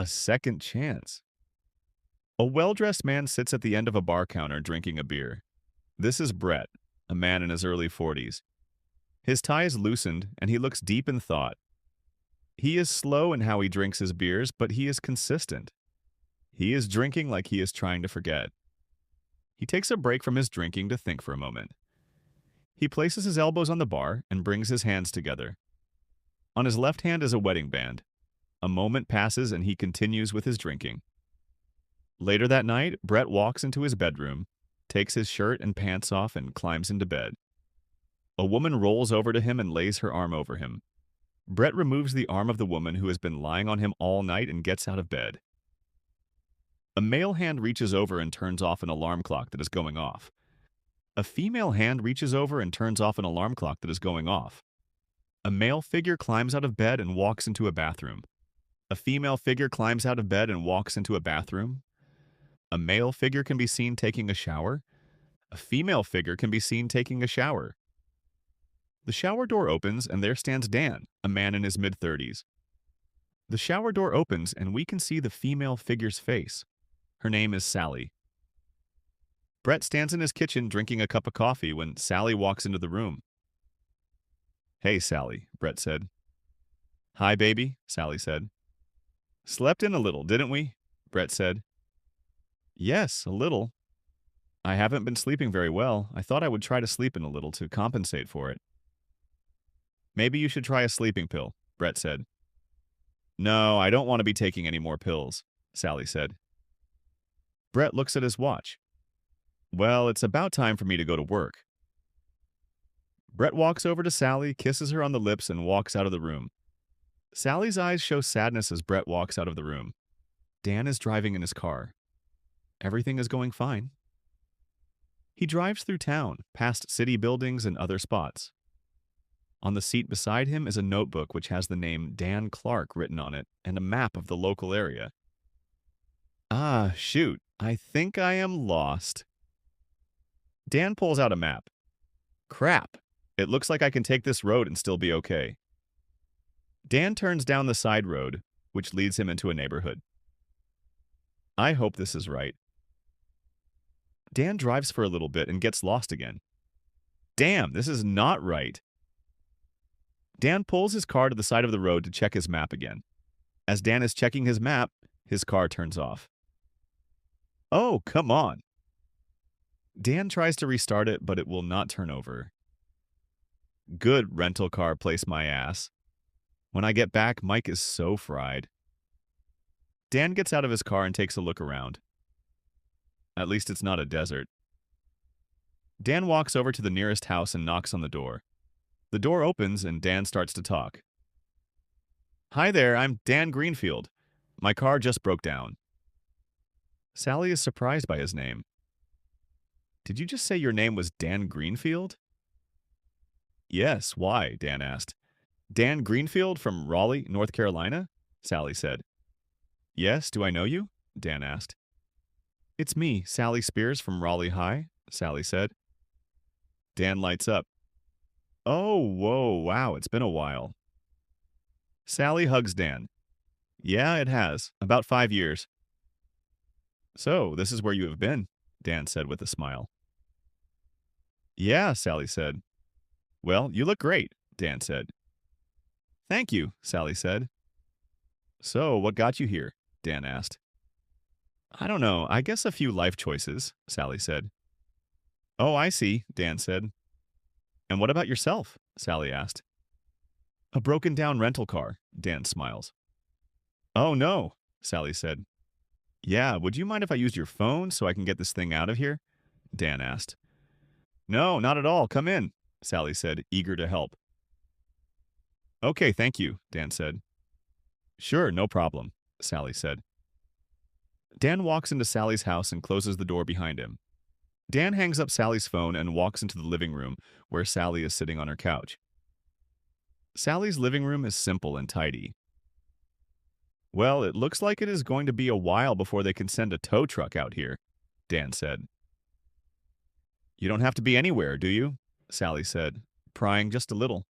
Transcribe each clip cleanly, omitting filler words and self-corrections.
A second chance. A well-dressed man sits at the end of a bar counter drinking a beer. This is Brett, a man in his early 40s. His tie is loosened, and he looks deep in thought. He is slow in how he drinks his beers, but he is consistent. He is drinking like he is trying to forget. He takes a break from his drinking to think for a moment. He places his elbows on the bar and brings his hands together. On his left hand is a wedding band. A moment passes and he continues with his drinking. Later that night, Brett walks into his bedroom, takes his shirt and pants off, and climbs into bed. A woman rolls over to him and lays her arm over him. Brett removes the arm of the woman who has been lying on him all night and gets out of bed. A male hand reaches over and turns off an alarm clock that is going off. A female hand reaches over and turns off an alarm clock that is going off. A male figure climbs out of bed and walks into a bathroom. A female figure climbs out of bed and walks into a bathroom. A male figure can be seen taking a shower. A female figure can be seen taking a shower. The shower door opens and there stands Dan, a man in his mid-30s. The shower door opens and we can see the female figure's face. Her name is Sally. Brett stands in his kitchen drinking a cup of coffee when Sally walks into the room. "Hey, Sally," Brett said. "Hi, baby," Sally said. "Slept in a little, didn't we?" Brett said. "Yes, a little. I haven't been sleeping very well. I thought I would try to sleep in a little to compensate for it." "Maybe you should try a sleeping pill," Brett said. "No, I don't want to be taking any more pills," Sally said. Brett looks at his watch. "Well, it's about time for me to go to work." Brett walks over to Sally, kisses her on the lips, and walks out of the room. Sally's eyes show sadness as Brett walks out of the room. Dan is driving in his car. Everything is going fine. He drives through town, past city buildings and other spots. On the seat beside him is a notebook which has the name Dan Clark written on it and a map of the local area. Ah, shoot, I think I am lost. Dan pulls out a map. Crap, it looks like I can take this road and still be okay. Dan turns down the side road, which leads him into a neighborhood. I hope this is right. Dan drives for a little bit and gets lost again. Damn, this is not right. Dan pulls his car to the side of the road to check his map again. As Dan is checking his map, his car turns off. Oh, come on. Dan tries to restart it, but it will not turn over. Good rental car place, my ass. When I get back, Mike is so fried. Dan gets out of his car and takes a look around. At least it's not a desert. Dan walks over to the nearest house and knocks on the door. The door opens and Dan starts to talk. Hi there, I'm Dan Greenfield. My car just broke down. Sally is surprised by his name. Did you just say your name was Dan Greenfield? Yes, why? Dan asked. Dan Greenfield from Raleigh, North Carolina? Sally said. Yes, do I know you? Dan asked. It's me, Sally Spears from Raleigh High, Sally said. Dan lights up. Oh, whoa, wow, it's been a while. Sally hugs Dan. Yeah, it has. About 5 years. So, this is where you have been, Dan said with a smile. Yeah, Sally said. Well, you look great, Dan said. Thank you, Sally said. So, what got you here? Dan asked. I don't know, I guess a few life choices, Sally said. Oh, I see, Dan said. And what about yourself? Sally asked. A broken down rental car, Dan smiles. Oh no, Sally said. Yeah, would you mind if I used your phone so I can get this thing out of here? Dan asked. No, not at all, come in, Sally said, eager to help. Okay, thank you, Dan said. Sure, no problem, Sally said. Dan walks into Sally's house and closes the door behind him. Dan hangs up Sally's phone and walks into the living room where Sally is sitting on her couch. Sally's living room is simple and tidy. Well, it looks like it is going to be a while before they can send a tow truck out here, Dan said. You don't have to be anywhere, do you? Sally said, prying just a little.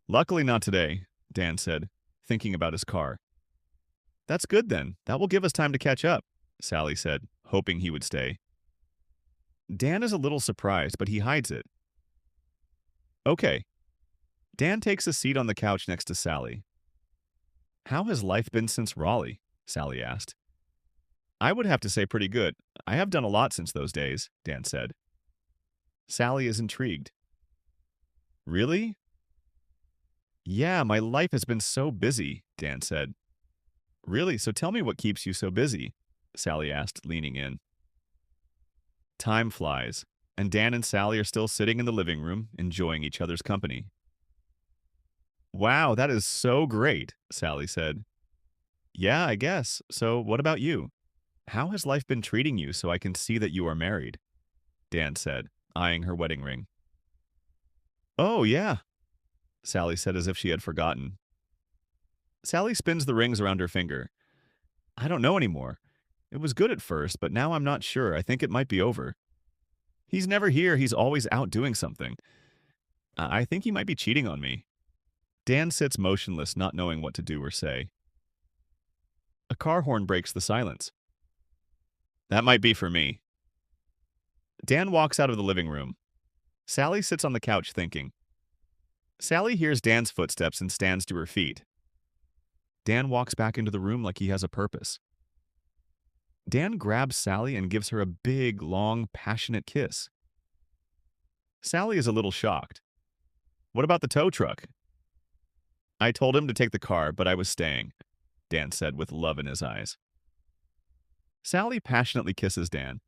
Luckily not today, Dan said, thinking about his car. That's good then. That will give us time to catch up, Sally said, hoping he would stay. Dan is a little surprised, but he hides it. Okay. Dan takes a seat on the couch next to Sally. How has life been since Raleigh? Sally asked. I would have to say pretty good. I have done a lot since those days, Dan said. Sally is intrigued. Really? Yeah, my life has been so busy, Dan said. Really? So tell me what keeps you so busy, Sally asked, leaning in. Time flies, and Dan and Sally are still sitting in the living room, enjoying each other's company. Wow, that is so great, Sally said. Yeah, I guess. So what about you? How has life been treating you so I can see that you are married? Dan said, eyeing her wedding ring. Oh, yeah, Sally said as if she had forgotten. Sally spins the rings around her finger. I don't know anymore. It was good at first, but now I'm not sure. I think it might be over. He's never here. He's always out doing something. I think he might be cheating on me. Dan sits motionless, not knowing what to do or say. A car horn breaks the silence. That might be for me. Dan walks out of the living room. Sally sits on the couch thinking. Sally hears Dan's footsteps and stands to her feet. Dan walks back into the room like he has a purpose. Dan grabs Sally and gives her a big, long, passionate kiss. Sally is a little shocked. What about the tow truck? I told him to take the car, but I was staying, Dan said with love in his eyes. Sally passionately kisses Dan.